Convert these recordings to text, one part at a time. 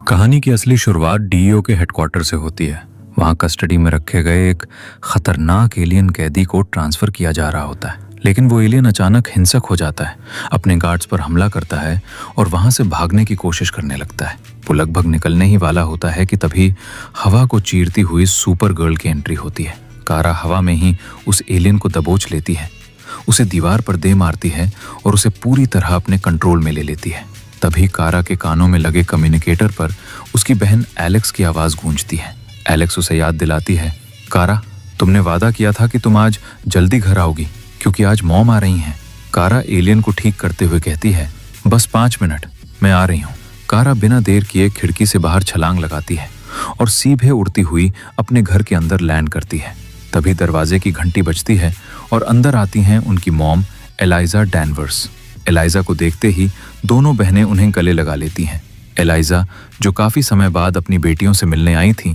कहानी की असली शुरुआत डीईओ के हेडक्वार्टर से होती है। वहां कस्टडी में रखे गए एक खतरनाक एलियन कैदी को ट्रांसफर किया जा रहा होता है, लेकिन वो एलियन अचानक हिंसक हो जाता है, अपने गार्ड्स पर हमला करता है और वहां से भागने की कोशिश करने लगता है। वो लगभग निकलने ही वाला होता है कि तभी हवा को चीरती हुई सुपर गर्ल की एंट्री होती है। कारा हवा में ही उस एलियन को दबोच लेती है, उसे दीवार पर दे मारती है और उसे पूरी तरह अपने कंट्रोल में ले लेती है। तभी कारा के कानों में लगे कम्युनिकेटर पर उसकी बहन एलेक्स की आवाज गूंजती है। एलेक्स उसे याद दिलाती है, कारा, तुमने वादा किया था कि तुम आज जल्दी घर आओगी क्योंकि आज मॉम आ रही हैं। कारा एलियन को ठीक करते हुए कहती है, बस 5 मिनट, मैं आ रही हूँ। कारा बिना देर किए खिड़की से बाहर छलांग लगाती है और सीधे उड़ती हुई अपने घर के अंदर लैंड करती है। तभी दरवाजे की घंटी बजती है और अंदर आती हैं उनकी मॉम एलाइजा डैनवर्स। एलाइजा को देखते ही दोनों बहनें उन्हें गले लगा लेती हैं। एलाइजा, जो काफी समय बाद अपनी बेटियों से मिलने आई थीं,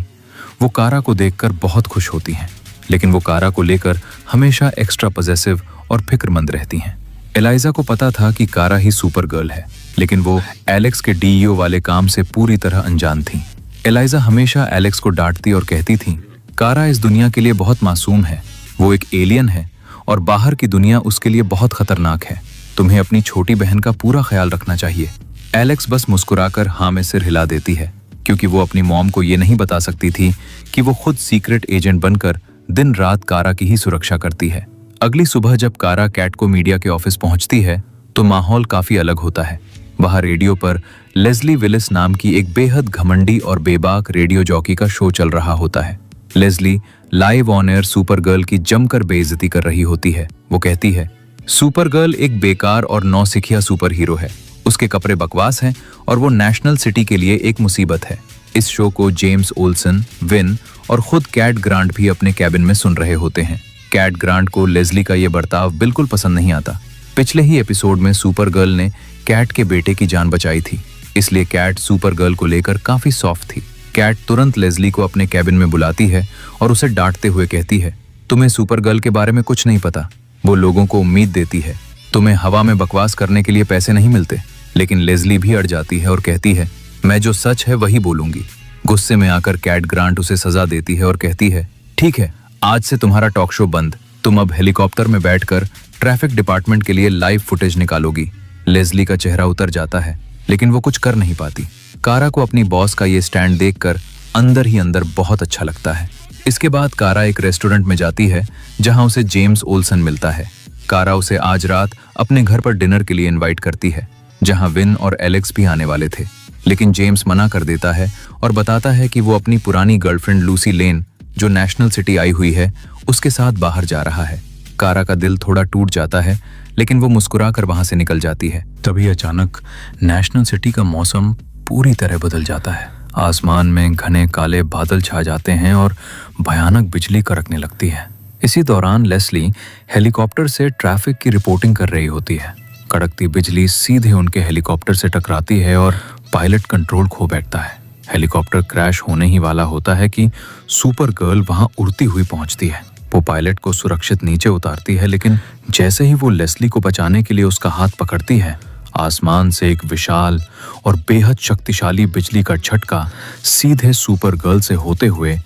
वो कारा को देखकर बहुत खुश होती हैं, लेकिन वो कारा को लेकर हमेशा एक्स्ट्रा पॉजेसिव और फिक्रमंद रहती हैं। एलाइजा को पता था कि कारा ही सुपर गर्ल है, लेकिन वो एलेक्स के डीईओ वाले काम से पूरी तरह अनजान थी। एलाइजा हमेशा एलेक्स को डांटती और कहती थी, कारा इस दुनिया के लिए बहुत मासूम है, वो एक एलियन है और बाहर की दुनिया उसके लिए बहुत खतरनाक है। तुम्हें अपनी छोटी बहन का पूरा ख्याल रखना चाहिए। एलेक्स बस मुस्कुराकर हाँ में सिर हिला देती है, क्योंकि वो अपनी मॉम को ये नहीं बता सकती थी कि वो खुद सीक्रेट एजेंट बनकर दिन रात कारा की ही सुरक्षा करती है। अगली सुबह जब कारा कैटको मीडिया के ऑफिस पहुंचती है तो माहौल काफी अलग होता है। वहां रेडियो पर लेस्ली विलिस नाम की एक बेहद घमंडी और बेबाक रेडियो जॉकी का शो चल रहा होता है। Leslie live on air Supergirl की जमकर बेइज्जती कर रही होती है। वो कहती है, सुपर गर्ल एक बेकार और नौसिखिया सुपर हीरो है, उसके कपड़े बकवास हैं और वो नेशनल सिटी के लिए एक मुसीबत है। इस शो को जेम्स ओल्सन, विन और खुद कैट ग्रांट भी अपने कैबिन में सुन रहे होते हैं। कैट ग्रांट को लेस्ली का ये बर्ताव बिल्कुल पसंद नहीं आता। पिछले ही एपिसोड में सुपर गर्ल ने कैट के बेटे की जान बचाई थी, इसलिए कैट सुपर गर्ल को लेकर काफी सॉफ्ट थी। कैट तुरंत लेस्ली को अपने कैबिन में बुलाती है और उसे डांटते हुए कहती है, तुम्हें सुपर गर्ल के बारे में कुछ नहीं पता। वो लोगों को उम्मीद देती है, तुम्हें हवा में बकवास करने के लिए पैसे नहीं मिलते। लेकिन लेस्ली भी अड़ जाती है और कहती है, मैं जो सच है वही बोलूंगी। गुस्से में आकर कैट ग्रांट उसे सजा देती है और कहती है, ठीक है, आज से तुम्हारा टॉक शो बंद, तुम अब हेलीकॉप्टर में बैठकर ट्रैफिक डिपार्टमेंट के लिए लाइव फुटेज निकालोगी। लेस्ली का चेहरा उतर जाता है, लेकिन वो कुछ कर नहीं पाती। कारा को अपनी बॉस का ये स्टैंड देखकर अंदर ही अंदर बहुत अच्छा लगता है। इसके बाद कारा एक रेस्टोरेंट में जाती है जहां उसे जेम्स ओल्सन मिलता है। कारा उसे आज रात अपने घर पर डिनर के लिए इनवाइट करती है, जहां विन और एलेक्स भी आने वाले थे, लेकिन जेम्स मना कर देता है और बताता है कि वो अपनी पुरानी गर्लफ्रेंड लूसी लेन, जो नेशनल सिटी आई हुई है, उसके साथ बाहर जा रहा है। कारा का दिल थोड़ा टूट जाता है, लेकिन वो मुस्कुराकर वहां से निकल जाती है। तभी अचानक नेशनल सिटी का मौसम पूरी तरह बदल जाता है। आसमान में घने काले बादल छा जाते हैं और भयानक बिजली कड़कने लगती है। इसी दौरान लेस्ली हेलीकॉप्टर से ट्रैफिक की रिपोर्टिंग कर रही होती है। कड़कती बिजली सीधे उनके हेलीकॉप्टर से टकराती है और पायलट कंट्रोल खो बैठता है। हेलीकॉप्टर क्रैश होने ही वाला होता है कि सुपर गर्ल वहां उड़ती हुई पहुंचती है। वो पायलट को सुरक्षित नीचे उतारती है, लेकिन जैसे ही वो लेस्ली को बचाने के लिए उसका हाथ पकड़ती है, आसमान से एक विशाल और बेहद शक्तिशाली बिजली का झटका सीधे सुपर गर्ल से होते हुए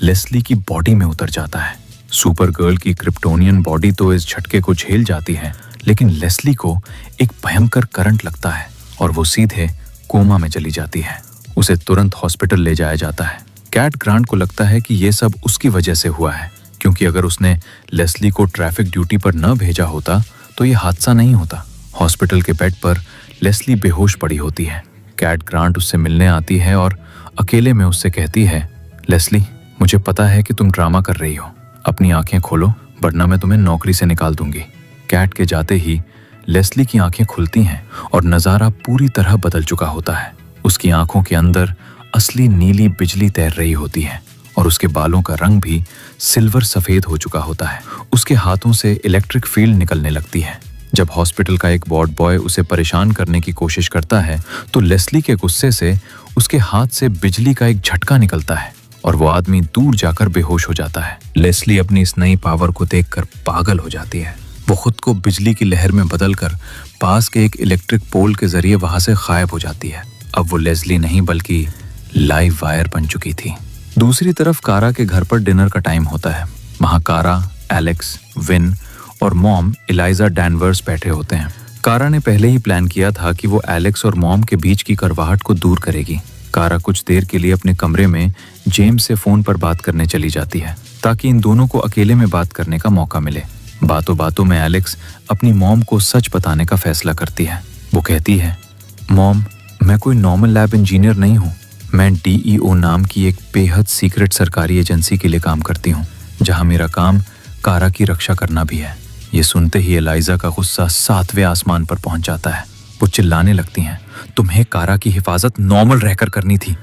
लेस्ली की बॉडी में उतर जाता है। सुपर गर्ल की क्रिप्टोनियन बॉडी तो इस झटके को झेल जाती है, लेकिन लेस्ली को एक भयंकर करंट लगता है और वो सीधे कोमा में चली जाती है। उसे तुरंत हॉस्पिटल ले जाया जाता है। कैट ग्रांट को लगता है कि ये सब उसकी वजह से हुआ है, क्योंकि अगर उसने लेस्ली को ट्रैफिक ड्यूटी पर न भेजा होता तो ये हादसा नहीं होता। हॉस्पिटल के बेड पर लेस्ली बेहोश पड़ी होती है। कैट ग्रांट उससे मिलने आती है और अकेले में उससे कहती है, लेस्ली, मुझे पता है कि तुम ड्रामा कर रही हो, अपनी आंखें खोलो वरना मैं तुम्हें नौकरी से निकाल दूंगी। कैट के जाते ही लेस्ली की आंखें खुलती हैं और नजारा पूरी तरह बदल चुका होता है। उसकी आंखों के अंदर असली नीली बिजली तैर रही होती है और उसके बालों का रंग भी सिल्वर सफेद हो चुका होता है। उसके हाथों से इलेक्ट्रिक फील्ड निकलने लगती है। जब हॉस्पिटल का एक वार्ड बॉय उसे परेशान करने की कोशिश करता है तो लेस्ली के गुस्से से उसके हाथ से बिजली का एक झटका निकलता है और वो आदमी दूर जाकर बेहोश हो जाता है। लेस्ली अपनी इस नई पावर को देखकर पागल हो जाती है। वो खुद को बिजली की लहर में बदलकर पास के एक इलेक्ट्रिक पोल के जरिए वहां से गायब हो जाती है। अब वो लेस्ली नहीं बल्कि लाइव वायर बन चुकी थी। दूसरी तरफ कारा के घर पर डिनर का टाइम होता है। वहाँ कारा, एलेक्स, विन और मॉम एलाइजा डैनवर्स बैठे होते हैं। कारा ने पहले ही प्लान किया था कि वो एलेक्स और मॉम के बीच की कड़वाहट को दूर करेगी। कारा कुछ देर के लिए अपने कमरे में जेम्स से फोन पर बात करने चली जाती है ताकि इन दोनों को अकेले में बात करने का मौका मिले। बातों बातों में एलेक्स अपनी मॉम को सच बताने का फैसला करती है। वो कहती है, मॉम, मैं कोई नॉर्मल लैब इंजीनियर नहीं हूँ। मैं DEO नाम की एक बेहद सीक्रेट सरकारी एजेंसी के लिए काम करती हूँ, जहाँ मेरा काम कारा की रक्षा करना भी है। ये सुनते ही एलाइजा का गुस्सा 7वें आसमान पर पहुंच जाता है। वो चिल्लाने लगती हैं, तुम्हें कारा की हिफाजत नॉर्मल रहकर करनी थी।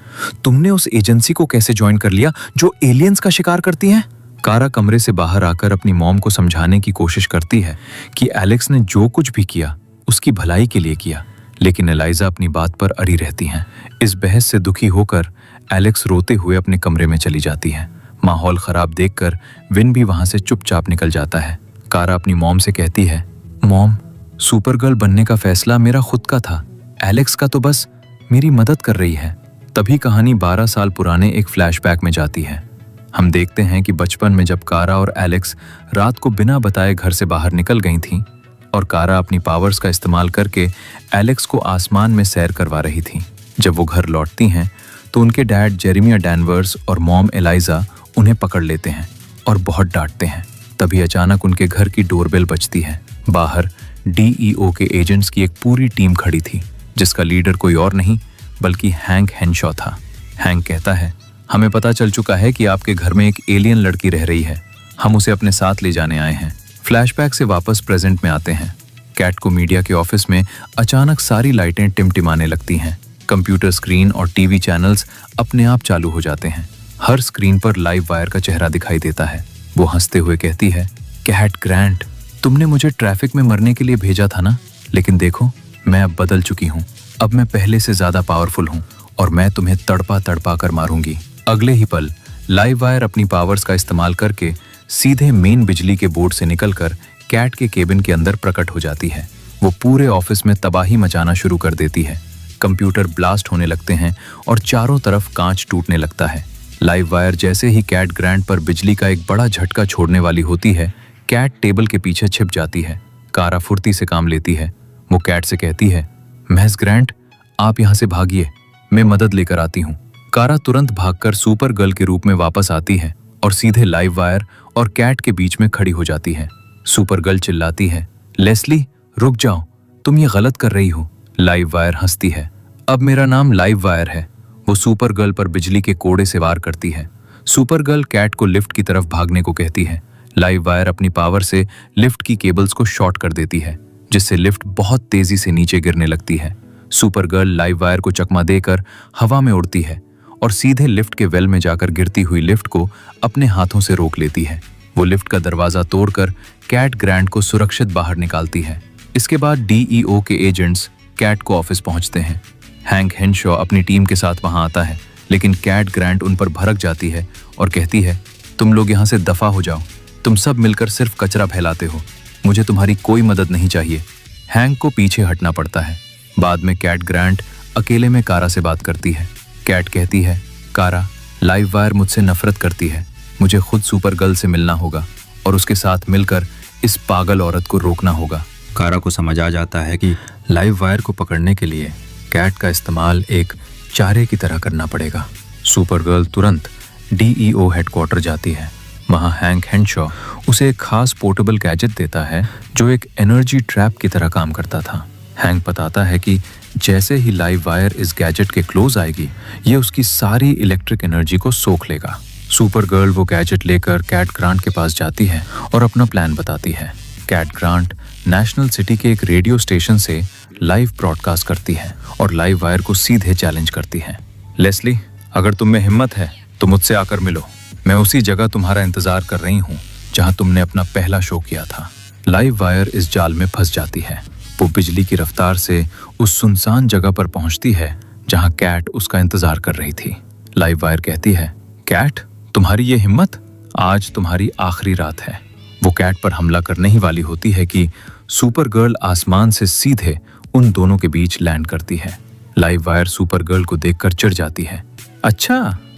तुमने उस एजेंसी को कैसे ज्वाइन कर लिया जो एलियंस का शिकार करती हैं? कारा कमरे से बाहर आकर अपनी मॉम को समझाने की कोशिश करती है कि एलेक्स ने जो कुछ भी किया उसकी भलाई के लिए किया, लेकिन एलाइजा अपनी बात पर अड़ी रहती हैं। इस बहस से दुखी होकर एलेक्स रोते हुए अपने कमरे में चली जाती है। माहौल खराब देखकर विन भी वहां से चुपचाप निकल जाता है। कारा अपनी मॉम से कहती है, मॉम, सुपरगर्ल बनने का फैसला मेरा खुद का था। एलेक्स का तो बस मेरी मदद कर रही है। तभी कहानी 12 साल पुराने एक फ्लैशबैक में जाती है। हम देखते हैं कि बचपन में जब कारा और एलेक्स रात को बिना बताए घर से बाहर निकल गई थीं और कारा अपनी पावर्स का इस्तेमाल करके एलेक्स को आसमान में सैर करवा रही थी। जब वो घर लौटती हैं तो उनके डैड जेरेमिया डैनवर्स और मॉम एलाइजा उन्हें पकड़ लेते हैं और बहुत डांटते हैं। तभी अचानक उनके घर की डोरबेल बजती है। बाहर DEO के एजेंट्स की एक पूरी टीम खड़ी थी, जिसका लीडर कोई और नहीं बल्कि हैंक हेनशॉ था। हैंक कहता है, हमें पता चल चुका है कि आपके घर में एक एलियन लड़की रह रही है। हम उसे अपने साथ ले जाने आए हैं। फ्लैशबैक से वापस प्रेजेंट में आते हैं। कैट को मीडिया के ऑफिस में अचानक सारी लाइटें टिमटिमाने लगती हैं। कंप्यूटर स्क्रीन और टीवी चैनल्स अपने आप चालू हो जाते हैं। हर स्क्रीन पर लाइव वायर का चेहरा दिखाई देता है। वो हंसते हुए कहती है, कैट ग्रैंट, तुमने मुझे ट्रैफिक में मरने के लिए भेजा था ना, लेकिन देखो मैं अब बदल चुकी हूँ। अब मैं पहले से ज्यादा पावरफुल हूँ और मैं तुम्हें तड़पा तड़पा कर मारूंगी। अगले ही पल लाइव वायर अपनी पावर्स का इस्तेमाल करके सीधे मेन बिजली के बोर्ड से निकलकर कैट के केबिन के अंदर प्रकट हो जाती है। वो पूरे ऑफिस में तबाही मचाना शुरू कर देती है। कंप्यूटर ब्लास्ट होने लगते हैं और चारों तरफ कांच टूटने लगता है। लाइव वायर जैसे ही कैट ग्रैंट पर बिजली का एक बड़ा झटका छोड़ने वाली होती है, कैट टेबल के पीछे छिप जाती है। कारा फुर्ती से काम लेती है। वो कैट से कहती है, महज ग्रैंट, आप यहाँ से भागिए, मैं मदद लेकर आती हूँ। कारा तुरंत भागकर सुपर गर्ल के रूप में वापस आती है और सीधे लाइव वायर और कैट के बीच में खड़ी हो जाती है। सुपर गर्ल चिल्लाती है, लेस्ली, रुक जाओ, तुम ये गलत कर रही हो। लाइव वायर हंसती है, अब मेरा नाम लाइव वायर है। वो सुपर गर्ल पर बिजली के कोड़े से वार करती है। सुपर गर्ल कैट को लिफ्ट की तरफ भागने को कहती है। लाइव वायर अपनी पावर से लिफ्ट की केबल्स को शॉर्ट कर देती है, जिससे लिफ्ट बहुत तेजी से नीचे गिरने लगती है। सुपर गर्ल लाइव वायर को चकमा देकर हवा में उड़ती है और सीधे लिफ्ट के वेल में जाकर गिरती हुई लिफ्ट को अपने हाथों से रोक लेती है। वो लिफ्ट का दरवाजा तोड़कर कैट ग्रैंट को सुरक्षित बाहर निकालती है। इसके बाद DEO के एजेंट्स कैट को ऑफिस पहुंचते हैं। हैंक हेनशॉ अपनी टीम के साथ वहां आता है, लेकिन कैट ग्रैंट उन पर भड़क जाती है और कहती है, तुम लोग यहाँ से दफा हो जाओ, तुम सब मिलकर सिर्फ कचरा फैलाते हो, मुझे तुम्हारी कोई मदद नहीं चाहिए। हैंक को पीछे हटना पड़ता है। बाद में कैट ग्रैंट अकेले में कारा से बात करती है। कैट कहती है, कारा, लाइव वायर मुझसे नफरत करती है, मुझे खुद सुपर गर्ल से मिलना होगा और उसके साथ मिलकर इस पागल औरत को रोकना होगा। कारा को समझ आ जाता है कि लाइव वायर को पकड़ने के लिए कैट का इस्तेमाल एक चारे की तरह करना पड़ेगा। सुपर गर्ल तुरंत DEO हेडक्वार्टर जाती है। वहाँ हैंक हेनशॉ उसे एक खास पोर्टेबल गैजेट देता है जो एक एनर्जी ट्रैप की तरह काम करता था। हैंक बताता है कि जैसे ही लाइव वायर इस गैजेट के क्लोज आएगी, ये उसकी सारी इलेक्ट्रिक एनर्जी को सोख लेगा। सुपर गर्ल वो गैजेट लेकर कैट ग्रांट के पास जाती है और अपना प्लान बताती है। कैट ग्रांट नेशनल सिटी के एक रेडियो स्टेशन से लाइव ब्रॉडकास्ट करती है और लाइव वायर को सीधे चैलेंज करती है। लेस्ली, अगर तुम में हिम्मत है तो मुझसे आकर मिलो, मैं उसी जगह तुम्हारा इंतजार कर रही हूँ जहाँ तुमने अपना पहला शो किया था। लाइव वायर इस जाल में फंस जाती है। वो बिजली की रफ्तार से उस सुनसान जगह पर पहुंचती है जहां कैट उसका इंतजार कर रही थी। लाइव वायर कहती है, कैट, तुम्हारी ये हिम्मत, आज तुम्हारी आखिरी रात है। वो कैट पर हमला करने ही वाली होती है कि सुपर गर्ल आसमान से सीधे उन दोनों के बीच लैंड करती है। लाइव वायर सुपर गर्ल को देखकर चिढ़ जाती है। अच्छा,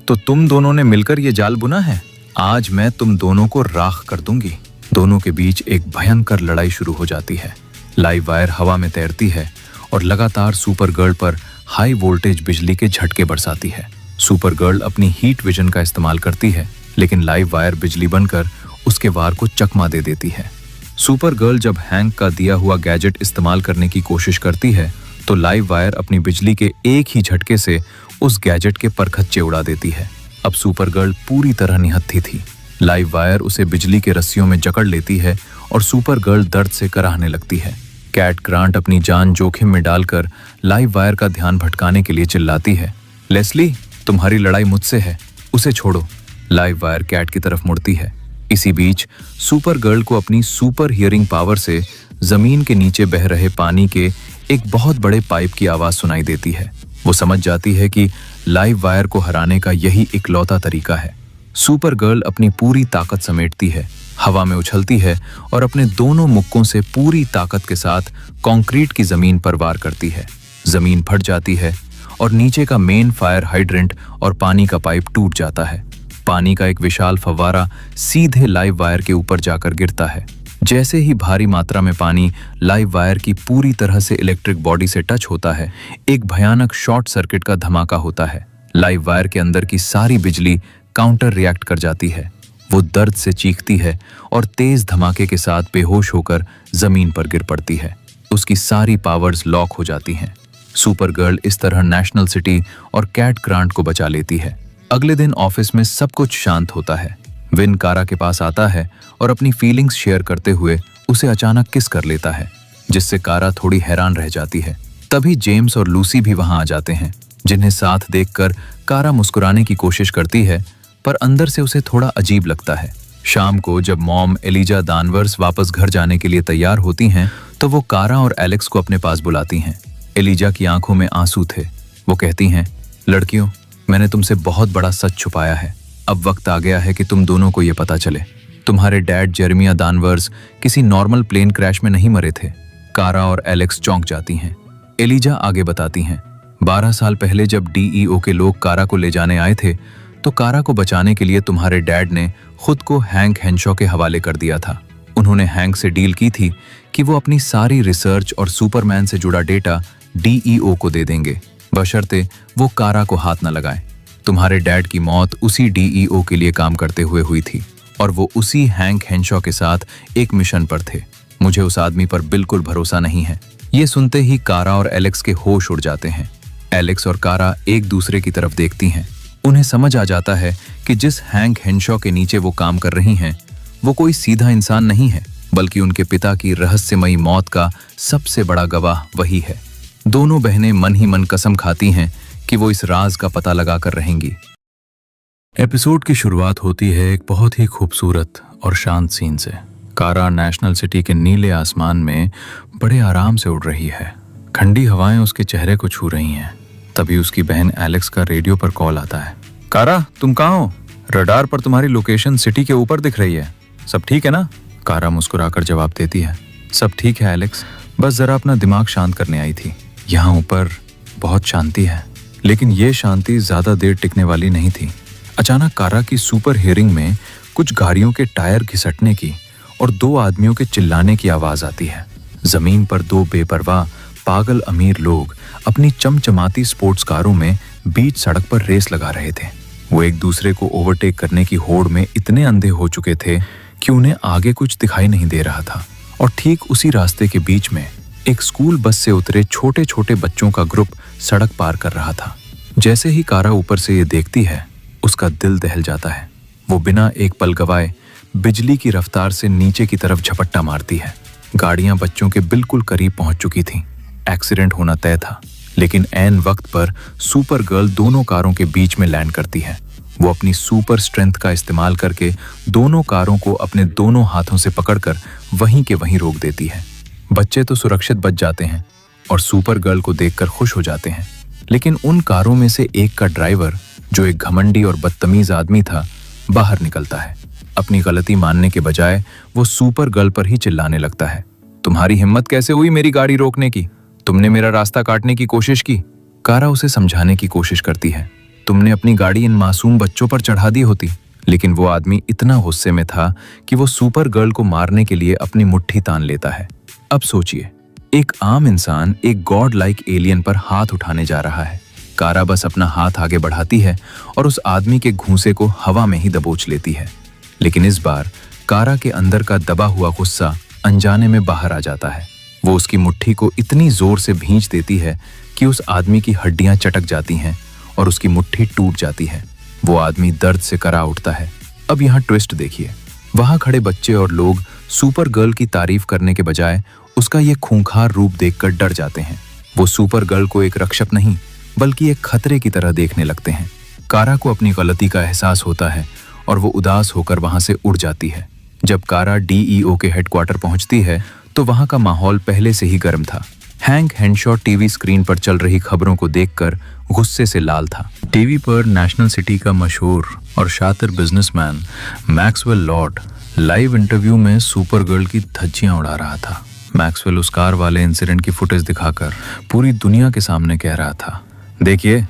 तो तुम दोनों ने मिलकर ये जाल बुना है। आज मैं तुम दोनों को राख कर दूंगी। दोनों के बीच एक भयंकर लड़ाई शुरू हो जाती है। लाइव वायर हवा में तैरती है और लगातार सुपर गर्ल पर हाई वोल्टेज बिजली के झटके बरसाती है। सुपर गर्ल अपनी हीट विजन का इस्तेमाल करती है, लेकिन लाइव वायर बिजली बनकर उसके वार को चकमा दे देती है। सुपर गर्ल जब हैंक का दिया हुआ गैजेट इस्तेमाल करने की कोशिश करती है तो लाइव वायर अपनी बिजली के एक ही झटके से उस गैजेट के परखच्चे उड़ा देती है। अब सुपर गर्ल पूरी तरह निहत्थी थी। लाइव वायर उसे बिजली के रस्सियों में जकड़ लेती है और सुपर गर्ल दर्द से कराहने लगती है। कैट ग्रांट अपनी जान जोखिम में डालकर लाइव वायर का ध्यान भटकाने के लिए चिल्लाती है, लेस्ली, तुम्हारी लड़ाई मुझसे है, उसे छोड़ो। लाइव वायर कैट की तरफ मुड़ती है। इसी बीच सुपर गर्ल को अपनी सुपर हियरिंग पावर से जमीन के नीचे बह रहे पानी के एक बहुत बड़े पाइप की आवाज सुनाई देती है। वो समझ जाती है कि लाइव वायर को हराने का यही इकलौता तरीका है। सुपर गर्ल अपनी पूरी ताकत समेटती है, हवा में उछलती है और अपने दोनों मुक्कों से पूरी ताकत के साथ कंक्रीट की जमीन पर वार करती है। जमीन फट जाती है और नीचे का मेन फायर हाइड्रेंट और पानी का पाइप टूट जाता है। पानी का एक विशाल फव्वारा सीधे लाइव वायर के ऊपर जाकर गिरता है। जैसे ही भारी मात्रा में पानी लाइव वायर की पूरी तरह से इलेक्ट्रिक बॉडी से टच होता है, एक भयानक शॉर्ट सर्किट का धमाका होता है। लाइव वायर के अंदर की सारी बिजली काउंटर रिएक्ट कर जाती है। वो दर्द से चीखती है और तेज धमाके के साथ बेहोश होकर जमीन पर गिर पड़ती है। उसकी सारी पावर्स लॉक हो जाती हैं। सुपर गर्ल इस तरह नेशनल सिटी और कैट ग्रांट को बचा लेती है। अगले दिन ऑफिस में सब कुछ शांत होता है। विन कारा के पास आता है और अपनी फीलिंग्स शेयर करते हुए उसे अचानक किस कर लेता है, जिससे कारा थोड़ी हैरान रह जाती है। तभी जेम्स और लूसी भी वहां आ जाते हैं, जिन्हें साथ देखकर कारा मुस्कुराने की कोशिश करती है, पर अंदर से उसे थोड़ा अजीब लगता है। शाम को जब मॉम एलिजा दानवर्स वापस घर जाने के लिए तैयार होती हैं, तो वो कारा और एलेक्स को अपने पास बुलाती हैं। एलिजा की आंखों में आंसू थे। वो कहती हैं, लड़कियों, मैंने तुमसे बहुत बड़ा सच छुपाया है। अब वक्त आ गया है कि तुम दोनों को ये पता चले। तुम्हारे डैड जेरेमिया दानवर्स किसी नॉर्मल प्लेन क्रैश में नहीं मरे थे। कारा और एलेक्स चौंक जाती हैं। एलिजा आगे बताती हैं, 12 साल पहले जब डीईओ के लोग कारा को ले जाने आए थे, तो कारा को बचाने के लिए तुम्हारे डैड ने खुद को हैंक हेंशॉ के हवाले कर दिया था। उन्होंने हैंक से डील की थी कि वो अपनी सारी रिसर्च और सुपरमैन से जुड़ा डेटा डीईओ को दे देंगे, बशर्ते वो कारा को हाथ न लगाए। तुम्हारे डैड की मौत उसी डीईओ के लिए काम करते हुए हुई थी और वो उसी हैंक हेंशॉ के साथ एक मिशन पर थे। मुझे उस आदमी पर बिल्कुल भरोसा नहीं है। ये सुनते ही कारा और एलेक्स के होश उड़ जाते हैं। एलेक्स और कारा एक दूसरे की तरफ देखती हैं। उन्हें समझ आ जाता है कि जिस हैंक हेंशॉ के नीचे वो काम कर रही हैं, वो कोई सीधा इंसान नहीं है, बल्कि उनके पिता की रहस्यमयी मौत का सबसे बड़ा गवाह वही है। दोनों बहनें मन ही मन कसम खाती हैं कि वो इस राज का पता लगाकर रहेंगी। एपिसोड की शुरुआत होती है एक बहुत ही खूबसूरत और शांत सीन से। कारा नेशनल सिटी के नीले आसमान में बड़े आराम से उड़ रही है। ठंडी हवाएं उसके चेहरे को छू रही हैं। तभी उसकी बहन एलेक्स का रेडियो पर कॉल आता है। कारा, तुम कहाँ हो? रडार पर तुम्हारी लोकेशन सिटी के ऊपर दिख रही है। सब ठीक है ना? कारा मुस्कुराकर जवाब देती है, सब ठीक है एलेक्स, बस जरा अपना दिमाग शांत करने आई थी। यहाँ ऊपर बहुत शांति है। लेकिन ये शांति ज्यादा देर टिकने वाली नहीं थी। अचानक कारा की सुपर हियरिंग में कुछ गाड़ियों के टायर घिसटने की और 2 आदमियों के चिल्लाने की आवाज आती है। जमीन पर 2 बेपरवाह पागल अमीर लोग अपनी चमचमाती स्पोर्ट्स कारों में बीच सड़क पर रेस लगा रहे थे। वो एक दूसरे को ओवरटेक करने की होड़ में इतने अंधे हो चुके थे कि उन्हें आगे कुछ दिखाई नहीं दे रहा था। और ठीक उसी रास्ते के बीच में एक स्कूल बस से उतरे छोटे छोटे बच्चों का ग्रुप सड़क पार कर रहा था। जैसे ही कारा ऊपर से ये देखती है, उसका दिल दहल जाता है। वो बिना एक पल गवाए बिजली की रफ्तार से नीचे की तरफ झपट्टा मारती है। गाड़ियां बच्चों के बिल्कुल करीब पहुंच चुकी थीं। एक्सीडेंट होना तय था, लेकिन ऐन वक्त पर सुपर गर्ल दोनों कारों के बीच में लैंड करती है। वो अपनी सुपर स्ट्रेंथ का इस्तेमाल करके दोनों कारों को अपने दोनों हाथों से पकड़कर वहीं के वहीं रोक देती है। बच्चे तो सुरक्षित बच जाते हैं और सुपर गर्ल को देखकर खुश हो जाते हैं, लेकिन उन कारों में से एक का ड्राइवर, जो एक घमंडी और बदतमीज आदमी था, बाहर निकलता है। अपनी गलती मानने के बजाय वो सुपर गर्ल पर ही चिल्लाने लगता है, तुम्हारी हिम्मत कैसे हुई मेरी गाड़ी रोकने की? तुमने मेरा रास्ता काटने की कोशिश की। कारा उसे समझाने की कोशिश करती है, तुमने अपनी गाड़ी इन मासूम बच्चों पर चढ़ा दी होती। लेकिन वो आदमी इतना गुस्से में था कि वो सुपर गर्ल को मारने के लिए अपनी मुट्ठी तान लेता है। अब सोचिए, एक आम इंसान एक गॉड लाइक एलियन पर हाथ उठाने जा रहा है। कारा बस अपना हाथ आगे बढ़ाती है और उस आदमी के घूंसे को हवा में ही दबोच लेती है। लेकिन इस बार कारा के अंदर का दबा हुआ गुस्सा अनजाने में बाहर आ जाता है। वो उसकी मुट्ठी को इतनी जोर से भींच देती है कि उस आदमी की हड्डियां चटक जाती हैं और उसकी मुट्ठी टूट जाती है। वो आदमी दर्द से करा उठता है। अब यहाँ ट्विस्ट देखिए, वहां खड़े बच्चे और लोग सुपर गर्ल की तारीफ करने के बजाय उसका ये खूंखार रूप देखकर डर जाते हैं। वो सुपर गर्ल को एक रक्षक नहीं बल्कि एक खतरे की तरह देखने लगते हैं। कारा को अपनी गलती का एहसास होता है और वो उदास होकर वहां से उड़ जाती है। जब कारा डीईओ के हेडक्वार्टर पहुंचती है तो वहां का माहौल पहले से ही गर्म था। हैंक हेंशॉ टीवी स्क्रीन पर चल रही खबरों को देखकर गुस्से से लाल था। टीवी पर नेशनल सिटी का मशहूर और शातिर businessman Maxwell Lord live interview में सुपर गर्ल की धज्जियां उड़ा रहा था। मैक्सवेल उस कार वाले इंसिडेंट की फुटेज दिखाकर पूरी दुनिया के सामने कह रहा था, देखिए,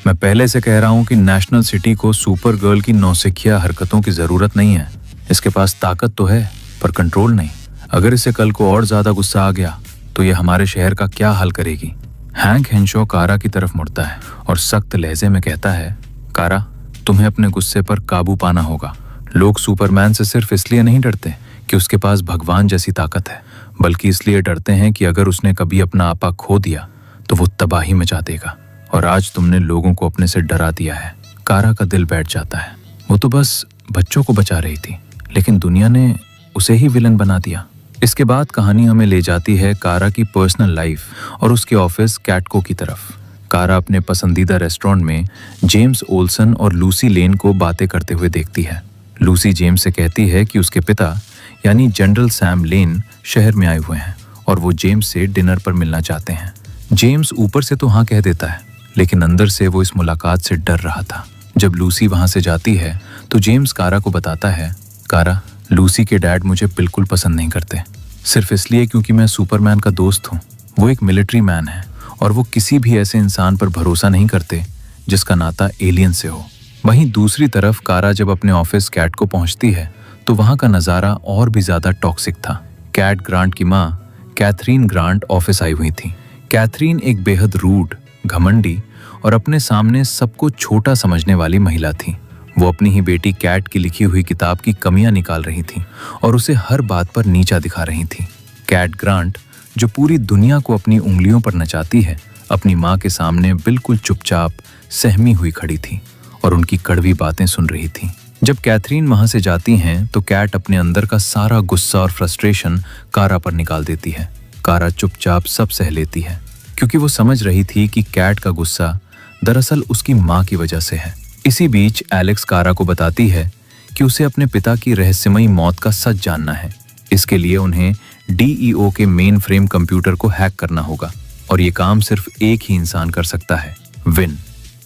मैं पहले से कह रहा हूं कि नेशनल सिटी को सुपर गर्ल की नौसिखिया हरकतों की जरूरत नहीं है। इसके पास ताकत तो है पर कंट्रोल नहीं। अगर इसे कल को और ज्यादा गुस्सा आ गया तो ये हमारे शहर का क्या हाल करेगी। हैंक हेंशॉ कारा की तरफ मुड़ता है और सख्त लहजे में कहता है, कारा, तुम्हें अपने गुस्से पर काबू पाना होगा। लोग सुपरमैन से सिर्फ इसलिए नहीं डरते कि उसके पास भगवान जैसी ताकत है, बल्कि इसलिए डरते हैं कि अगर उसने कभी अपना आपा खो दिया तो वो तबाही मचा देगा। और आज तुमने लोगों को अपने से डरा दिया है। कारा का दिल बैठ जाता है। वो तो बस बच्चों को बचा रही थी, लेकिन दुनिया ने उसे ही विलन बना दिया। इसके बाद कहानी हमें ले जाती है कारा की पर्सनल लाइफ और उसके ऑफिस कैटको की तरफ। कारा अपने पसंदीदा रेस्टोरेंट में जेम्स ओल्सन और लूसी लेन को बातें करते हुए देखती है। लूसी जेम्स से कहती है कि उसके पिता यानी जनरल सैम लेन शहर में आए हुए हैं और वो जेम्स से डिनर पर मिलना चाहते हैं। जेम्स ऊपर से तो हाँ कह देता है, लेकिन अंदर से वो इस मुलाकात से डर रहा था। जब लूसी वहां से जाती है तो जेम्स कारा को बताता है, कारा, लूसी के डैड मुझे बिल्कुल पसंद नहीं करते, सिर्फ इसलिए क्योंकि मैं सुपरमैन का दोस्त हूँ। वो एक मिलिट्री मैन है और वो किसी भी ऐसे इंसान पर भरोसा नहीं करते जिसका नाता एलियन से हो। वहीं दूसरी तरफ कारा जब अपने ऑफिस कैट को पहुंचती है तो वहां का नजारा और भी ज्यादा टॉक्सिक था। कैट ग्रांट की माँ कैथरीन ग्रांट ऑफिस आई हुई थी। कैथरीन एक बेहद रूड, घमंडी और अपने सामने सबको छोटा समझने वाली महिला थी। वो अपनी ही बेटी कैट की लिखी हुई किताब की कमियां निकाल रही थी और उसे हर बात पर नीचा दिखा रही थी। कैट ग्रांट, जो पूरी दुनिया को अपनी उंगलियों पर नचाती है, अपनी माँ के सामने बिल्कुल चुपचाप सहमी हुई खड़ी थी और उनकी कड़वी बातें सुन रही थी। जब कैथरीन वहां से जाती हैं तो कैट अपने अंदर का सारा गुस्सा और फ्रस्ट्रेशन कारा पर निकाल देती है। कारा चुपचाप सब सह लेती है क्योंकि वो समझ रही थी कि कैट का गुस्सा दरअसल उसकी माँ की वजह से है। इसी बीच एलेक्स कारा को बताती है कि उसे अपने पिता की रहस्यमयी मौत का सच जानना है। इसके लिए उन्हें डीईओ के मेन फ्रेम कंप्यूटर को हैक करना होगा और ये काम सिर्फ एक ही इंसान कर सकता है, विन।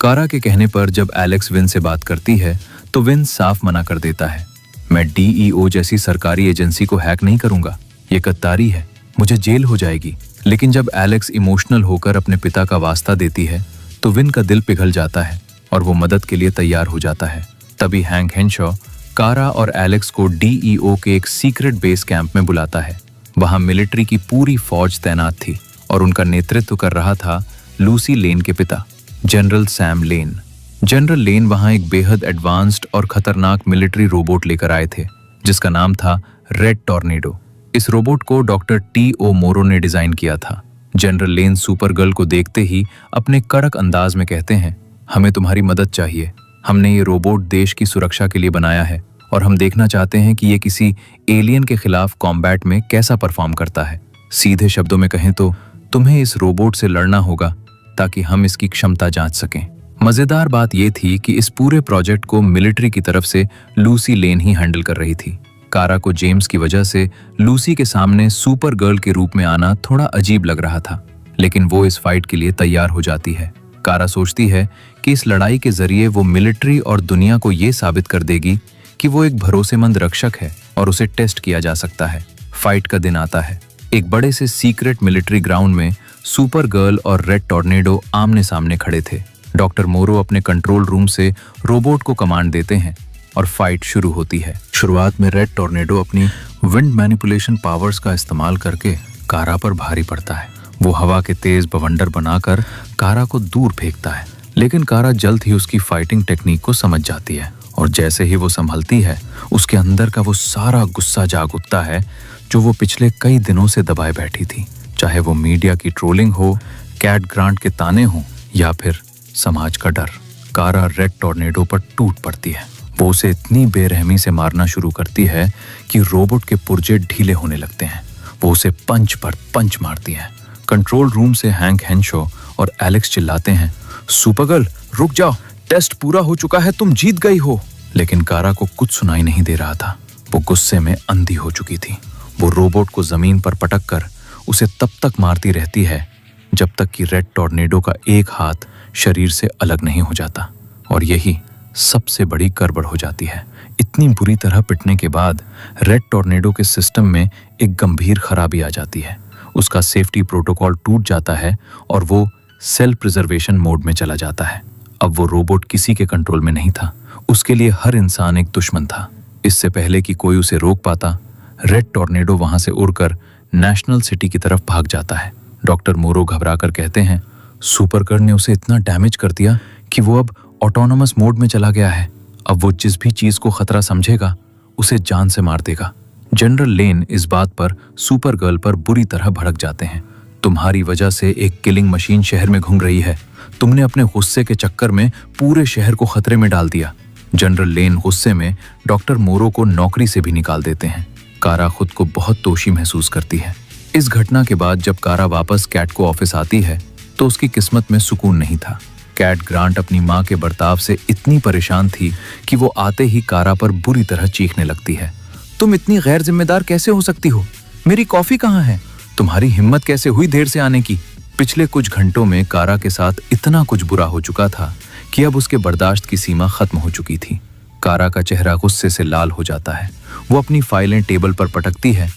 कारा के कहने पर जब एलेक्स विन से बात करती है तो विन साफ मना कर देता है, मैं डीईओ जैसी सरकारी एजेंसी को हैक नहीं करूंगा, ये गद्दारी है, मुझे जेल हो जाएगी। लेकिन जब एलेक्स इमोशनल होकर अपने पिता का वास्ता देती है तो विन का दिल पिघल जाता है और वो मदद के लिए तैयार हो जाता है। तभी हैंक हेंशॉ कारा और एलेक्स को डीईओ के एक सीक्रेट बेस कैंप में बुलाता है। वहां मिलिट्री की पूरी फौज तैनात थी और उनका नेतृत्व कर रहा था लूसी लेन के पिता, जनरल सैम लेन। जनरल लेन वहां एक बेहद एडवांस्ड और खतरनाक मिलिट्री रोबोट लेकर आए थे जिसका नाम था रेड टॉर्नेडो। इस रोबोट को डॉक्टर टी.ओ. मोरो ने डिजाइन किया था। जनरल लेन सुपर गर्ल को देखते ही अपने कड़क अंदाज में कहते हैं, हमें तुम्हारी मदद चाहिए। हमने ये रोबोट देश की सुरक्षा के लिए बनाया है और हम देखना चाहते हैं कि ये किसी एलियन के खिलाफ कॉम्बैट में कैसा परफॉर्म करता है। सीधे शब्दों में कहें तो तुम्हें इस रोबोट से लड़ना होगा ताकि हम इसकी क्षमता जांच सकें। मजेदार बात यह थी कि इस पूरे प्रोजेक्ट को मिलिट्री की तरफ से लूसी लेन ही हैंडल कर रही थी। कारा को जेम्स की वजह से लूसी के सामने सुपर गर्ल के रूप में आना थोड़ा अजीब लग रहा था, लेकिन वो इस फाइट के लिए तैयार हो जाती है। कारा सोचती है कि इस लड़ाई के जरिए वो मिलिट्री और दुनिया को ये साबित कर देगी कि वो एक भरोसेमंद रक्षक है और उसे टेस्ट किया जा सकता है। फाइट का दिन आता है। एक बड़े से सीक्रेट मिलिट्री ग्राउंड में सुपर गर्ल और रेड टॉर्नेडो आमने सामने खड़े थे। डॉक्टर मोरो अपने कंट्रोल रूम से रोबोट को कमांड देते हैं और फाइट शुरू होती है। शुरुआत में रेड टॉर्नेडो अपनी विंड मैनिपुलेशन पावर्स का इस्तेमाल करके कारा पर भारी पड़ता है। वो हवा के तेज बवंडर बनाकर कारा को दूर फेंकता है, लेकिन कारा जल्द ही उसकी फाइटिंग टेक्निक को समझ जाती है और जैसे ही वो संभलती है, उसके अंदर का वो सारा गुस्सा जाग उठता है जो वो पिछले कई दिनों से दबाए बैठी थी। चाहे वो मीडिया की ट्रोलिंग हो, कैट ग्रांट के ताने हों या फिर समाज का डर, कारा रेड टॉर्नेडो पर टूट पड़ती है। वो उसे इतनी बेरहमी से मारना शुरू करती है कि रोबोट के पुर्जे ढीले होने लगते हैं। वो उसे पंच पर पंच मारती है। कंट्रोल रूम से हैंक हेंशो और एलेक्स चिल्लाते हैं, सुपरगर्ल रुक जाओ, टेस्ट पूरा हो चुका है, तुम जीत गई हो। लेकिन कारा को कुछ सुनाई नहीं दे रहा था। वो गुस्से में अंधी हो चुकी थी। वो रोबोट को जमीन पर पटक कर उसे तब तक मारती रहती है जब तक कि रेड टॉर्नेडो का एक हाथ शरीर से अलग नहीं हो जाता। और यही सबसे बड़ी गड़बड़ हो जाती है। इतनी बुरी तरह पिटने के बाद रेड टॉर्नेडो के सिस्टम में एक गंभीर खराबी आ जाती है। उसका सेफ्टी प्रोटोकॉल टूट जाता है और वो सेल्फ प्रिजर्वेशन मोड में चला जाता है। अब वो रोबोट किसी के कंट्रोल में नहीं था। उसके लिए हर इंसान एक दुश्मन था। इससे पहले कि कोई उसे रोक पाता, रेड टॉर्नेडो वहां से उड़कर नेशनल सिटी की तरफ भाग जाता है। डॉक्टर मोरो घबराकर कहते हैं, सुपरगर्ल ने उसे इतना डैमेज कर दिया कि वो अब ऑटोनोमस मोड में चला गया है। अब वो जिस भी चीज को खतरा समझेगा उसे जान से मार देगा। जनरल लेन इस बात पर सुपरगर्ल पर बुरी तरह भड़क जाते हैं। तुम्हारी वजह से एक किलिंग मशीन शहर में घूम रही है। तुमने अपने गुस्से के चक्कर में पूरे शहर को खतरे में डाल दिया। जनरल लेन गुस्से में डॉक्टर मोरो को नौकरी से भी निकाल देते हैं। कारा खुद को बहुत दोषी महसूस करती है। इस घटना के बाद जब कारा वापस कैट को ऑफिस आती है तो उसकी किस्मत में सुकून नहीं था। कैट ग्रांट अपनी माँ के बर्ताव से इतनी परेशान थी कि वो आते ही कारा पर बुरी तरह चीखने लगती है। तुम इतनी गैर जिम्मेदार कैसे हो सकती हो? मेरी कॉफी कहाँ है? तुम्हारी हिम्मत कैसे हुई देर से आने की? पिछले कुछ घंटों में कारा के साथ इतना कुछ बुरा हो चुका था कि अब उसके बर्दाश्त की सीमा खत्म हो चुकी थी। कारा का चेहरा गुस्से से लाल हो जाता है। वो अपनी फाइलें टेबल पर पटकती है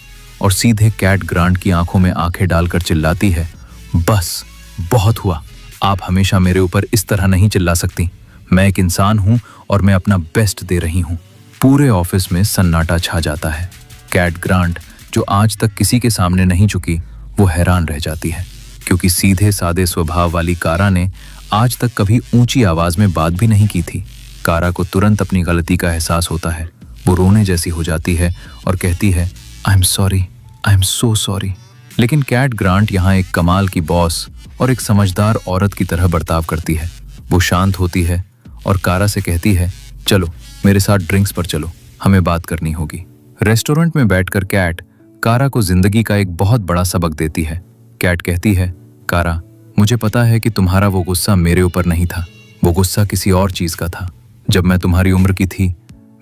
और सीधे कैट ग्रांट की आंखों में आंखें डालकर चिल्लाती है, बस बहुत हुआ। आप हमेशा मेरे ऊपर इस तरह नहीं चिल्ला सकती। मैं एक इंसान हूं और मैं अपना बेस्ट दे रही हूं। पूरे ऑफिस में सन्नाटा छा जाता है। कैट ग्रांट, जो आज तक किसी के सामने नहीं झुकी, वो हैरान रह जाती है क्योंकि सीधे सादे स्वभाव वाली कारा ने आज तक कभी ऊंची आवाज में बात भी नहीं की थी। कारा को तुरंत अपनी गलती का एहसास होता है। वो रोने जैसी हो जाती है और कहती है, I am sorry, I am so sorry. लेकिन कैट ग्रांट यहाँ एक कमाल की बॉस और एक समझदार औरत की तरह बर्ताव करती है। वो शांत होती है और कारा से कहती है, चलो मेरे साथ ड्रिंक्स पर चलो, हमें बात करनी होगी। रेस्टोरेंट में बैठकर कैट कारा को जिंदगी का एक बहुत बड़ा सबक देती है। कैट कहती है, कारा, मुझे पता है कि तुम्हारा वो गुस्सा मेरे ऊपर नहीं था, वो गुस्सा किसी और चीज का था। जब मैं तुम्हारी उम्र की थी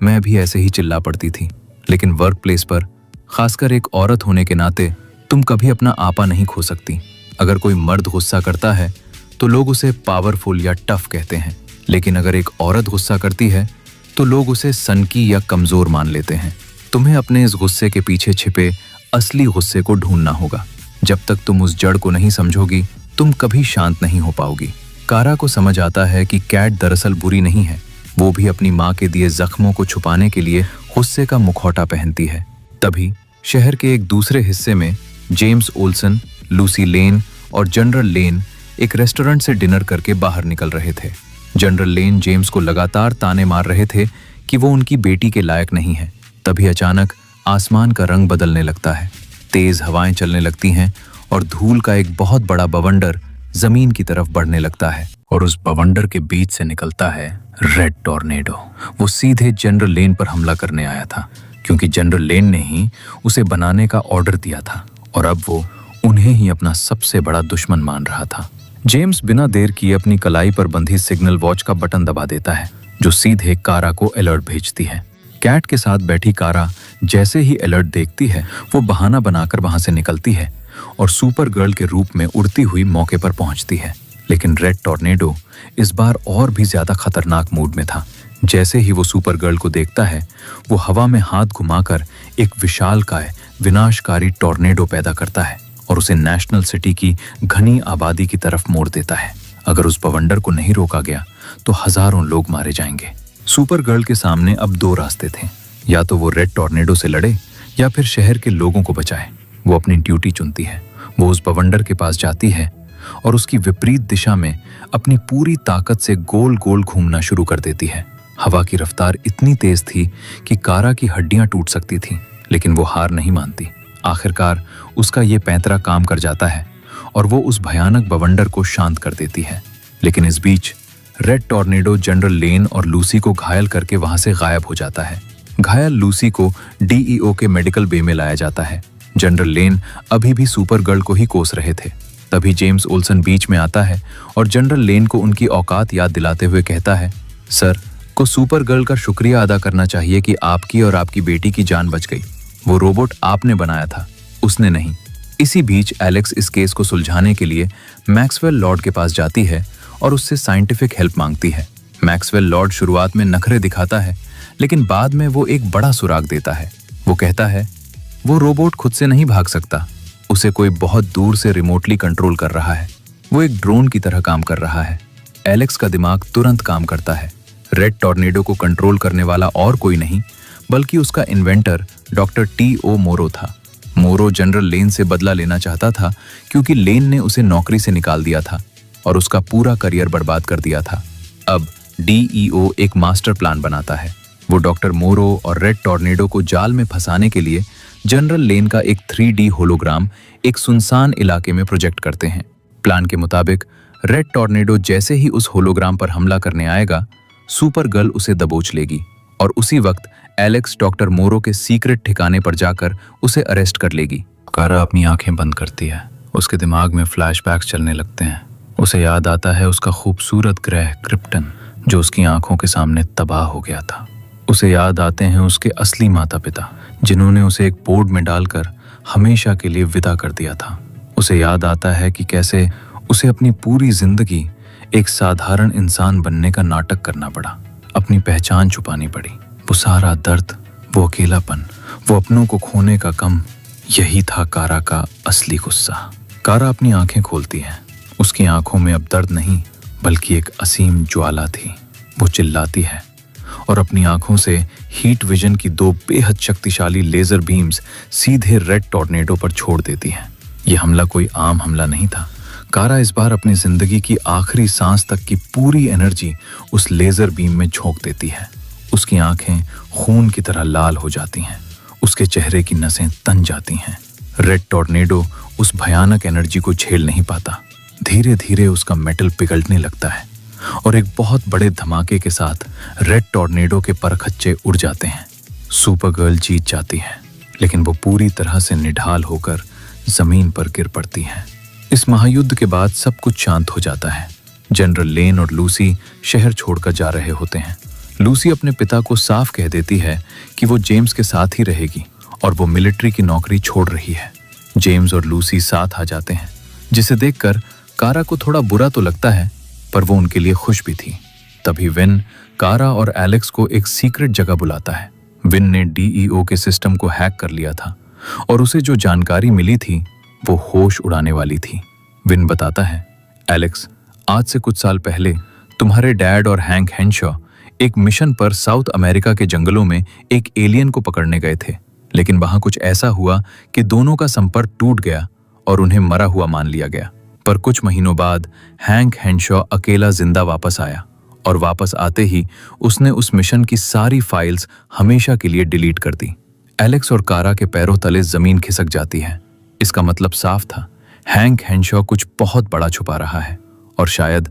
मैं भी ऐसे ही चिल्ला पड़ती थी, लेकिन वर्क प्लेस पर, खासकर एक औरत होने के नाते, तुम कभी अपना आपा नहीं खो सकती। अगर कोई मर्द गुस्सा करता है तो लोग उसे पावरफुल या टफ कहते हैं, लेकिन अगर एक औरत गुस्सा करती है तो लोग उसे सनकी या कमजोर मान लेते हैं। तुम्हें अपने इस गुस्से के पीछे छिपे असली गुस्से को ढूंढना होगा। जब तक तुम उस जड़ को नहीं समझोगी, तुम कभी शांत नहीं हो पाओगी। कारा को समझ आता है कि कैट दरअसल बुरी नहीं है। वो भी अपनी माँ के दिए जख्मों को छुपाने के लिए गुस्से का मुखौटा पहनती है। तभी शहर के एक दूसरे हिस्से में जेम्स ओल्सन, लूसी लेन और जनरल लेन एक रेस्टोरेंट से डिनर करके बाहर निकल रहे थे। जनरल लेन जेम्स को लगातार ताने मार रहे थे कि वो उनकी बेटी के लायक नहीं है। तभी अचानक आसमान का रंग बदलने लगता है। तेज हवाएं चलने लगती हैं और धूल का एक बहुत बड़ा बवंडर जमीन की तरफ बढ़ने लगता है और उस बवंडर के बीच से निकलता है रेड टॉर्नेडो। वो सीधे जनरल लेन पर हमला करने आया था क्योंकि जनरल लेन ने ही उसे बनाने का ऑर्डर दिया था और अब वो उन्हें ही अपना सबसे बड़ा दुश्मन मान रहा था। जेम्स बिना देर किए अपनी कलाई पर बंधी सिग्नल वॉच का बटन दबा देता है, जो सीधे कारा को अलर्ट भेजती है। कैट के साथ बैठी कारा जैसे ही अलर्ट देखती है, वो बहाना बनाकर वहां से निकलती है और सुपर गर्ल के रूप में उड़ती हुई मौके पर पहुंचती है। लेकिन रेड टॉर्नेडो इस बार और भी ज्यादा खतरनाक मूड में था। जैसे ही वो सुपर गर्ल को देखता है, वो हवा में हाथ घुमाकर एक विशालकाय विनाशकारी टॉर्नेडो पैदा करता है और उसे नेशनल सिटी की घनी आबादी की तरफ मोड़ देता है। अगर उस बवंडर को नहीं रोका गया तो हजारों लोग मारे जाएंगे। सुपर गर्ल के सामने अब दो रास्ते थे, या तो वो रेड टॉर्नेडो से लड़े या फिर शहर के लोगों को बचाए। वो अपनी ड्यूटी चुनती है। वो उस बवंडर के पास जाती है और उसकी विपरीत दिशा में अपनी पूरी ताकत से गोल गोल घूमना शुरू कर देती है। हवा की रफ्तार इतनी तेज थी कि कारा की हड्डियां टूट सकती थीं, लेकिन वो हार नहीं मानती। आखिरकार उसका ये पैंतरा काम कर जाता है और वो उस भयानक बवंडर को शांत कर देती है। लेकिन इस बीच रेड टॉर्नेडो जनरल लेन और लूसी को घायल करके वहां से गायब हो जाता है। घायल लूसी को डीईओ के मेडिकल बे में लाया जाता है। जनरल लेन अभी भी सुपर गर्ल को ही कोस रहे थे। तभी जेम्स ओल्सन बीच में आता है और जनरल लेन को उनकी औकात याद दिलाते हुए कहता है, सर को सुपर गर्ल का शुक्रिया अदा करना चाहिए कि आपकी और आपकी बेटी की जान बच गई। वो रोबोट आपने बनाया था, उसने नहीं। इसी बीच एलेक्स इस केस को सुलझाने के लिए मैक्सवेल लॉर्ड के पास जाती है और उससे साइंटिफिक हेल्प मांगती है। मैक्सवेल लॉर्ड शुरुआत में नखरे दिखाता है, लेकिन बाद में वो एक बड़ा सुराग देता है। वो कहता है वो रोबोट खुद से नहीं भाग सकता, उसे कोई बहुत दूर से रिमोटली कंट्रोल कर रहा है। वो एक ड्रोन की तरह काम कर रहा है। एलेक्स का दिमाग तुरंत काम करता है। रेड टॉर्नेडो को कंट्रोल करने वाला और कोई नहीं बल्कि उसका इन्वेंटर डॉक्टर टी.ओ. मोरो था। मोरो जनरल लेन से बदला लेना चाहता था क्योंकि लेन ने उसे नौकरी से निकाल दिया था और उसका पूरा करियर बर्बाद कर दिया था। अब डीईओ एक मास्टर प्लान बनाता है। वो डॉक्टर मोरो और रेड टॉर्नेडो को जाल में फंसाने के लिए जनरल लेन का एक 3D होलोग्राम एक सुनसान इलाके में प्रोजेक्ट करते हैं। प्लान के मुताबिक रेड टॉर्नेडो जैसे ही उस होलोग्राम पर हमला करने आएगा, सुपर गर्ल उसे दबोच लेगी और उसी वक्त एलेक्स डॉक्टर मोरो के सीक्रेट ठिकाने पर जाकर उसे अरेस्ट कर लेगी। कारा अपनी आंखें बंद करती है। उसके दिमाग में फ्लैशबैक्स चलने लगते हैं। उसे याद आता है उसका खूबसूरत ग्रह क्रिप्टन, जो उसकी आंखों के सामने तबाह हो गया था। उसे याद आते हैं उसके असली माता पिता, जिन्होंने उसे एक बोर्ड में डालकर हमेशा के लिए विदा कर दिया था। उसे याद आता है कि कैसे उसे अपनी पूरी जिंदगी एक साधारण इंसान बनने का नाटक करना पड़ा, अपनी पहचान छुपानी पड़ी। वो सारा दर्द, वो अकेलापन, वो अपनों को खोने का गम, यही था कारा का असली गुस्सा। कारा अपनी आंखें खोलती है। उसकी आंखों में अब दर्द नहीं बल्कि एक असीम ज्वाला थी। वो चिल्लाती है और अपनी आंखों से हीट विजन की दो बेहद शक्तिशाली लेजर बीम्स सीधे रेड टॉर्नेडो पर छोड़ देती हैं। यह हमला कोई आम हमला नहीं था। कारा इस बार अपनी जिंदगी की आखिरी सांस तक की पूरी एनर्जी उस लेजर बीम में झोंक देती है। उसकी आंखें खून की तरह लाल हो जाती हैं। उसके चेहरे की नसें तन जाती हैं। रेड टॉर्नेडो उस भयानक एनर्जी को झेल नहीं पाता। धीरे धीरे उसका मेटल पिघलने लगता है और एक बहुत बड़े धमाके के साथ रेड टॉर्नेडो के परखच्चे उड़ जाते हैं। सुपर गर्ल जीत जाती है, लेकिन वो पूरी तरह से निढाल होकर जमीन पर गिर पड़ती है। इस महायुद्ध के बाद सब कुछ शांत हो जाता है। जनरल लेन और लूसी शहर छोड़कर जा रहे होते हैं। लूसी अपने पिता को साफ कह देती है कि वो जेम्स के साथ ही रहेगी और वो मिलिट्री की नौकरी छोड़ रही है। जेम्स और लूसी साथ आ जाते हैं, जिसे देखकर कारा को थोड़ा बुरा तो लगता है, पर वो उनके लिए खुश भी थी। तभी विन कारा और एलेक्स को एक सीक्रेट जगह बुलाता है। विन ने डीईओ के सिस्टम को हैक कर लिया था और उसे जो जानकारी मिली थी वो होश उड़ाने वाली थी। विन बताता है, एलेक्स, आज से कुछ साल पहले तुम्हारे डैड और हैंक हेंशॉ एक मिशन पर साउथ अमेरिका के जंगलों में एक एलियन को पकड़ने गए थे, लेकिन वहां कुछ ऐसा हुआ कि दोनों का संपर्क टूट गया और उन्हें मरा हुआ मान लिया गया। पर कुछ महीनों बाद हैंक हेंशॉ अकेला जिंदा वापस आया और वापस आते ही उसने उस मिशन की सारी फाइल्स हमेशा के लिए डिलीट कर दी। एलेक्स और कारा के पैरों तले जमीन खिसक जाती है। इसका मतलब साफ था, हैंक हेंशॉ कुछ बहुत बड़ा छुपा रहा है और शायद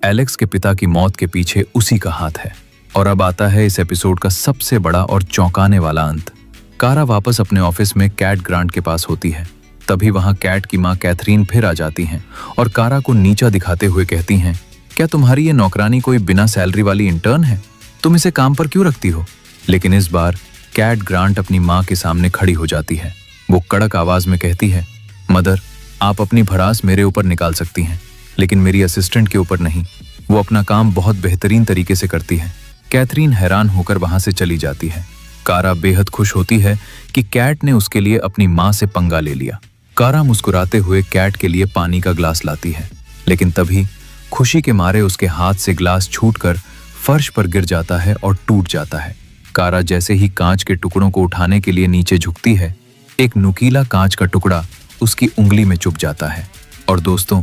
एलेक्स के पिता की मौत के पीछे उसी का हाथ है। और अब आता है इस एपिसोड का सबसे बड़ा और चौंकाने वाला अंत। कारा वापस अपने ऑफिस में कैट ग्रांट के पास होती है। तभी वहां कैट की मां कैथरीन फिर आ जाती हैं और कारा को नीचा दिखाते हुए कहती हैं, क्या तुम्हारी ये नौकरानी कोई बिना सैलरी वाली इंटर्न है? तुम इसे काम पर क्यों रखती हो? लेकिन इस बार कैट ग्रांट अपनी मां के सामने खड़ी हो जाती है। वो कड़क आवाज में कहती है, मदर, आप अपनी भड़ास मेरे ऊपर निकाल सकती हैं, लेकिन मेरी असिस्टेंट के ऊपर नहीं। वो अपना काम बहुत बेहतरीन तरीके से करती है। कैथरीन हैरान होकर वहां से चली जाती है। कारा बेहद खुश होती है कि कैट ने उसके लिए अपनी मां से पंगा ले लिया। कारा मुस्कुराते हुए कैट के लिए पानी का ग्लास लाती है, लेकिन तभी खुशी के मारे उसके हाथ से ग्लास छूटकर फर्श पर गिर जाता है और टूट जाता है। कारा जैसे ही कांच के टुकड़ों को उठाने के लिए नीचे झुकती है, एक नुकीला कांच का टुकड़ा उसकी उंगली में चुभ जाता है। और दोस्तों,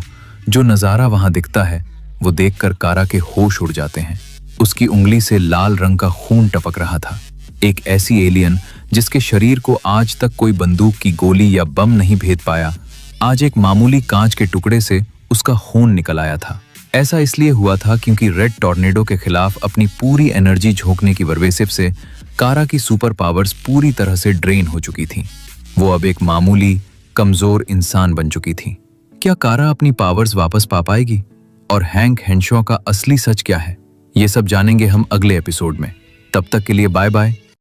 जो नज़ारा वहां दिखता है वो देखकर कारा के होश उड़ जाते हैं। उसकी उंगली से लाल रंग का खून टपक रहा था। एक ऐसी एलियन जिसके शरीर को आज तक कोई बंदूक की गोली या बम नहीं भेद पाया, आज एक मामूली कांच के टुकड़े से उसका खून निकल आया था। ऐसा इसलिए हुआ था क्योंकि रेड टॉर्नेडो के खिलाफ अपनी पूरी एनर्जी झोंकने की वजह से कारा की सुपर पावर्स पूरी तरह से ड्रेन हो चुकी थी। वो अब एक मामूली कमजोर इंसान बन चुकी थी। क्या कारा अपनी पावर्स वापस पा पाएगी? और हैंक हेंशॉ का असली सच क्या है? ये सब जानेंगे हम अगले एपिसोड में। तब तक के लिए बाय बाय।